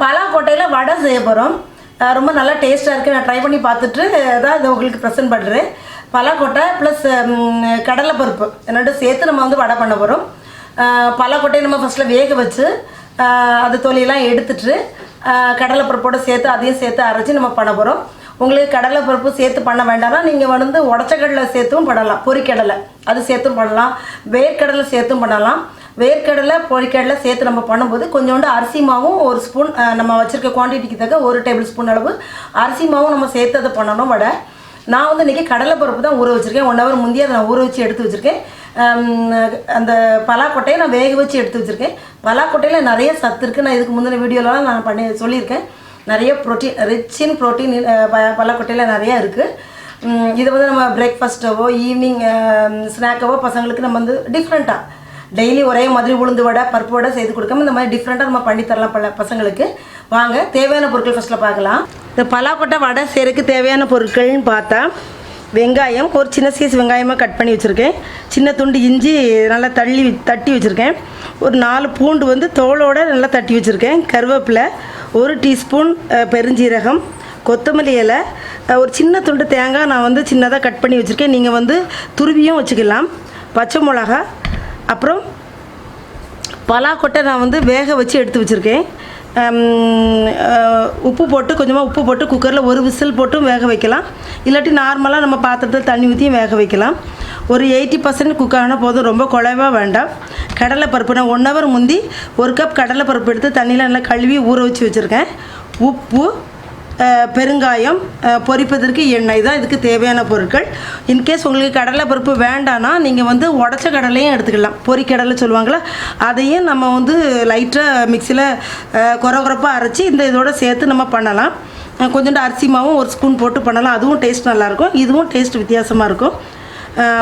பலாக்கொட்டையில் வடை செய்ய போகிறோம். ரொம்ப நல்லா டேஸ்ட்டாக இருக்குது. நான் ட்ரை பண்ணி பார்த்துட்டு தான் இதை உங்களுக்கு ப்ரெசென்ட் பண்ணுறேன். பலாக்கொட்டை ப்ளஸ் கடலைப்பருப்பு ரெண்டும் சேர்த்து நம்ம வந்து வடை பண்ண போகிறோம். பலாக்கொட்டையை நம்ம ஃபஸ்ட்டில் வேக வச்சு அது தொலியெல்லாம் எடுத்துட்டு கடலைப்பருப்போடு சேர்த்து அதையும் சேர்த்து அரைச்சி நம்ம பண்ண போகிறோம். உங்களுக்கு கடலைப்பருப்பு சேர்த்து பண்ண வேண்டாம்னா நீங்கள் வந்து உடச்ச கடலை சேர்த்தும் பண்ணலாம். பொரிக்கடலை அது சேர்த்தும் பண்ணலாம். வேர்க்கடலை சேர்த்தும் பண்ணலாம். வேர்க்கடலை பொரிக்கடலை சேர்த்து நம்ம பண்ணும்போது கொஞ்சோண்டு அரிசி மாவும் ஒரு ஸ்பூன் நம்ம வச்சுருக்க குவான்டிட்டிக்கு தக்க 1 டேபிள் ஸ்பூன் அளவு அரிசி மாவும் நம்ம சேர்த்து அதை பண்ணணும் வடை. நான் வந்து இன்றைக்கி கடலைப்பருப்பு தான் ஊற வச்சுருக்கேன். 1 ஹவர் முந்தைய அதை நான் ஊற வச்சு எடுத்து வச்சுருக்கேன். அந்த பலாக்கொட்டையை நான் வேக வச்சு எடுத்து வச்சுருக்கேன். பலாக்கொட்டையில் நிறைய சத்து இருக்குது. நான் இதுக்கு முந்தின வீடியோலாம் நான் சொல்லியிருக்கேன். நிறைய ப்ரோட்டீன் ரிச் இன் ப்ரோட்டீன் பலாக்கொட்டையில் நிறையா இருக்குது. இதை வந்து நம்ம பிரேக்ஃபாஸ்ட்டவோ ஈவினிங் ஸ்நாக்கவோ பசங்களுக்கு நம்ம வந்து டிஃப்ரெண்ட்டாக டெய்லி ஒரே மாதிரி உளுந்து வடை பருப்பு வடை செய்து கொடுக்காம இந்த மாதிரி டிஃப்ரெண்ட்டாக நம்ம பண்ணித்தரலாம் பசங்களுக்கு. வாங்க தேவையான பொருட்கள் ஃபஸ்ட்டில் பார்க்கலாம். இந்த பலாக்கொட்டை வடை செய்கிறதுக்கு தேவையான பொருட்கள்னு பார்த்தா வெங்காயம் ஒரு சின்ன சைஸ் வெங்காயமாக கட் பண்ணி வச்சுருக்கேன். சின்ன துண்டு இஞ்சி நல்லா தட்டி வச்சுருக்கேன். ஒரு 4 பூண்டு வந்து தோலோடு நல்லா தட்டி வச்சுருக்கேன். கருவேப்பிலை 1 டீஸ்பூன் பெருஞ்சீரகம், கொத்தமல்லி இலை, ஒரு சின்ன துண்டு தேங்காய் நான் வந்து சின்னதாக கட் பண்ணி வச்சுருக்கேன். நீங்கள் வந்து துருவியும் வச்சுக்கலாம். பச்சை மிளகா, அப்புறம் பலாக்கொட்டை நான் வந்து வேக வச்சு எடுத்து வச்சுருக்கேன். உப்பு போட்டு கொஞ்சமாக உப்பு போட்டு குக்கரில் 1 விசில் போட்டும் வேக வைக்கலாம். இல்லாட்டி நார்மலாக நம்ம பாத்திரத்தில் தண்ணி ஊற்றியும் வேக வைக்கலாம். ஒரு 80% குக் ஆனால் போதும். ரொம்ப குழைவாக வேண்டாம். கடலைப்பருப்பு நான் 1 ஹவர் முந்தி 1 கப் கடலைப்பருப்பு எடுத்து தண்ணியில் நல்லா கழுவி ஊற வச்சு வச்சுருக்கேன். உப்பு, பெருங்காயம், பொரிப்பதற்கு எண்ணெய் தான் இதுக்கு தேவையான பொருட்கள். இன்கேஸ் உங்களுக்கு கடலைப்பருப்பு வேண்டான்னா நீங்கள் வந்து உடச்ச கடலையும் எடுத்துக்கலாம். பொரிக்கடலை சொல்லுவாங்களா, அதையும் நம்ம வந்து லைட்டாக மிக்சியில் கொரகொரப்பாக அரைச்சி இந்த இதோட சேர்த்து நம்ம பண்ணலாம். கொஞ்சோண்டு அரிசி மாவும் 1 ஸ்பூன் போட்டு பண்ணலாம். அதுவும் டேஸ்ட் நல்லாயிருக்கும். இதுவும் டேஸ்ட் வித்தியாசமாக இருக்கும்.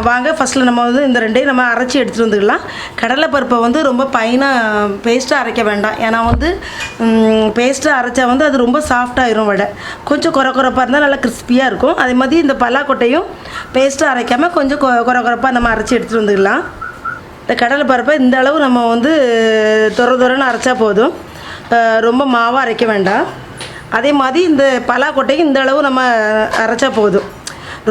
வாங்க ஃபஸ்ட்டில் நம்ம வந்து இந்த ரெண்டையும் நம்ம அரைச்சி எடுத்துகிட்டு வந்துக்கலாம். கடலைப்பருப்பை வந்து ரொம்ப பேஸ்ட்டாக அரைக்க வேண்டாம். ஏன்னா வந்து பேஸ்ட்டாக அரைச்சா வந்து அது ரொம்ப சாஃப்டாகிடும் வடை. கொஞ்சம் கொரப்பாக இருந்தால் நல்லா கிறிஸ்பியாக இருக்கும். அதே மாதிரி இந்த பலாக்கொட்டையும் பேஸ்ட்டாக அரைக்காமல் கொஞ்சம் கொரப்பாக நம்ம அரைச்சி எடுத்துகிட்டு வந்துக்கலாம். இந்த கடலைப்பருப்பை இந்த அளவு நம்ம வந்து துரன்னு அரைச்சா போதும். ரொம்ப மாவாக அரைக்க வேண்டாம். அதே மாதிரி இந்த பலாக்கொட்டையும் இந்த அளவு நம்ம அரைச்சா போதும்.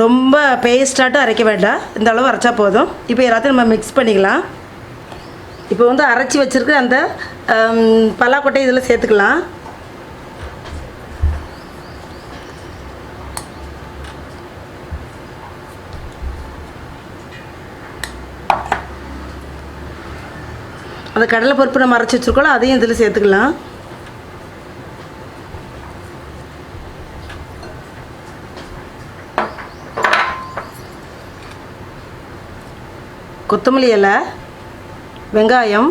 ரொம்ப பேஸ்ட்டாட்டும் அரைக்க வேண்டாம். இந்த அளவு அரைச்சா போதும். இப்போ எல்லாத்தையும் நம்ம மிக்ஸ் பண்ணிக்கலாம். இப்போ வந்து அரைச்சி வச்சுருக்க அந்த பலாக்கொட்டை இதில் சேர்த்துக்கலாம். அந்த கடலைப்பருப்பு நம்ம அரைச்சி வச்சுருக்கோம், அதையும் இதில் சேர்த்துக்கலாம். கொத்தமல்லி இலை, வெங்காயம்,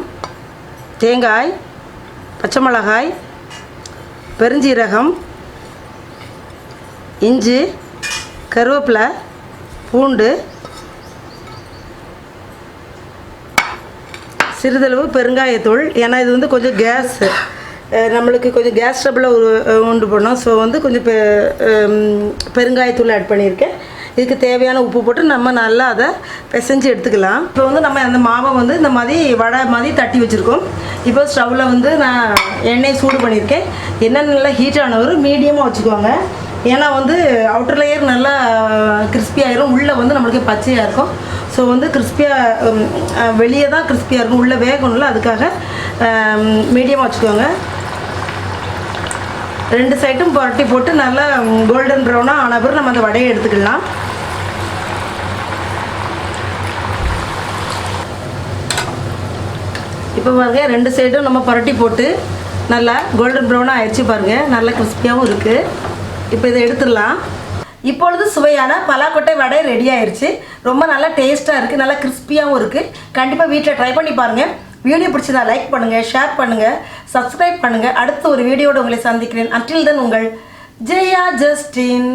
தேங்காய், பச்சை மிளகாய், பெருஞ்சீரகம், இஞ்சி, கருவேப்பிலை, பூண்டு, சிறிதளவு பெருங்காயத்தூள். ஏன்னா இது வந்து கொஞ்சம் நம்மளுக்கு கொஞ்சம் கேஸ் ட்ரபிளை உண்டு பண்ணோம். ஸோ வந்து கொஞ்சம் பெருங்காயத்தூள் ஆட் பண்ணியிருக்கேன். இதுக்கு தேவையான உப்பு போட்டு நம்ம நல்லா அதை பிசைஞ்சு எடுத்துக்கலாம். இப்போ வந்து நம்ம அந்த மாவை வந்து இந்த மாதிரி வடை மாதிரி தட்டி வச்சுருக்கோம். இப்போ ஸ்டவ்வில் வந்து நான் எண்ணெய் சூடு பண்ணியிருக்கேன். எண்ணெய் நல்லா ஹீட் ஆனவர் மீடியமாக வச்சுக்கோங்க. ஏன்னா வந்து அவுட்டர் லேயர் நல்லா கிறிஸ்பி ஆகிரும். உள்ளே வந்து நம்மளுக்கு பச்சையாக இருக்கும். ஸோ வந்து கிறிஸ்பியாக வெளியே தான் கிறிஸ்பியாக இருக்கும், உள்ளே வேகணும்ல, அதுக்காக மீடியமாக வச்சுக்கோங்க. 2 சைடும் புரட்டி போட்டு நல்லா கோல்டன் ப்ரௌனாக ஆன பிறகு நம்ம அந்த வடையை எடுத்துக்கலாம். இப்போ பாருங்கள் 2 சைடும் நம்ம புரட்டி போட்டு நல்லா கோல்டன் ப்ரௌனாக ஆயிடுச்சு பாருங்கள். நல்லா கிறிஸ்பியாகவும் இருக்குது. இப்போ இதை எடுத்துடலாம். இப்பொழுது சுவையான பலாக்கொட்டை வடை ரெடி ஆயிடுச்சு. ரொம்ப நல்லா டேஸ்ட்டாக இருக்குது, நல்லா கிறிஸ்பியாகவும் இருக்குது. கண்டிப்பாக வீட்டில் ட்ரை பண்ணி பாருங்கள். வீடியோ பிடிச்சதா லைக் பண்ணுங்கள், ஷேர் பண்ணுங்கள், சப்ஸ்கிரைப் பண்ணுங்கள். அடுத்த ஒரு வீடியோட உங்களை சந்திக்கிறேன். அன்டில் தென் உங்கள் ஜெயா ஜஸ்டின்.